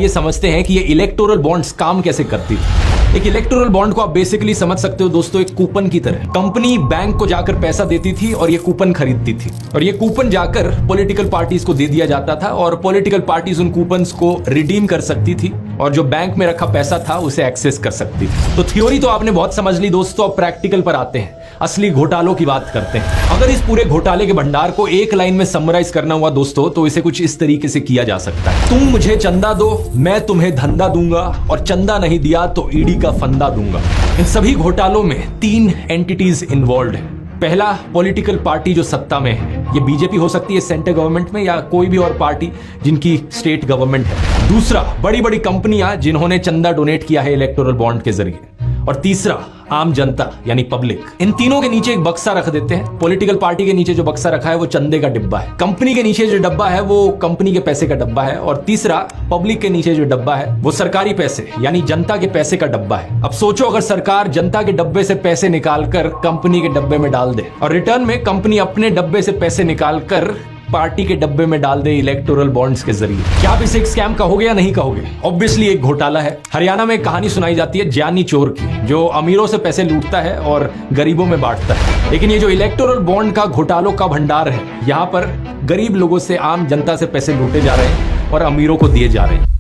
आइए समझते हैं कि ये इलेक्टोरल बॉन्ड्स काम कैसे करती थी। एक इलेक्टोरल बॉन्ड को आप बेसिकली समझ सकते हो दोस्तों एक कूपन की तरह। कंपनी बैंक को जाकर पैसा देती थी और ये कूपन खरीदती थी, और ये कूपन जाकर पॉलिटिकल पार्टीज को दे दिया जाता था, और पॉलिटिकल पार्टीज उन कूपन्स को रिडीम कर सकती थी और जो बैंक में रखा पैसा था उसे एक्सेस कर सकती थी। तो थ्योरी तो आपने बहुत समझ ली दोस्तों, अब प्रैक्टिकल पर आते हैं, असली घोटालों की बात करते हैं। अगर इस पूरे घोटाले के भंडार को एक लाइन में समराइज करना हुआ दोस्तों, तो इसे कुछ इस तरीके से किया जा सकता है। तुम मुझे चंदा दो, मैं तुम्हें धंधा दूंगा, और चंदा नहीं दिया तो ईडी का फंदा दूंगा। इन सभी घोटालों में 3 एंटिटीज इन्वॉल्व है। पहला, पॉलिटिकल पार्टी जो सत्ता में है, ये बीजेपी हो सकती है सेंट्रल गवर्नमेंट में, या कोई भी और पार्टी जिनकी स्टेट गवर्नमेंट है। दूसरा, बड़ी बड़ी कंपनियां जिन्होंने चंदा डोनेट किया है इलेक्टोरल बॉन्ड के जरिए। और तीसरा, आम जनता यानी पब्लिक। इन तीनों के नीचे एक बक्सा रख देते हैं। पॉलिटिकल पार्टी के नीचे जो बक्सा रखा है वो चंदे का डिब्बा है, कंपनी के नीचे जो डब्बा है वो कंपनी के पैसे का डब्बा है, और तीसरा, पब्लिक के नीचे जो डब्बा है वो सरकारी पैसे यानी जनता के पैसे का डब्बा है। अब सोचो, अगर सरकार जनता के डब्बे से पैसे निकालकर कंपनी के डब्बे में डाल दे, और रिटर्न में कंपनी अपने डब्बे से पैसे निकालकर पार्टी के डब्बे में डाल दे इलेक्टोरल बॉन्ड्स के जरिए, क्या आप इसे एक स्कैम कहोगे या नहीं कहोगे? ऑब्वियसली एक घोटाला है। हरियाणा में एक कहानी सुनाई जाती है ज्ञानी चोर की, जो अमीरों से पैसे लूटता है और गरीबों में बांटता है। लेकिन ये जो इलेक्टोरल बॉन्ड का घोटालों का भंडार है, यहाँ पर गरीब लोगों से, आम जनता से पैसे लूटे जा रहे हैं और अमीरों को दिए जा रहे हैं।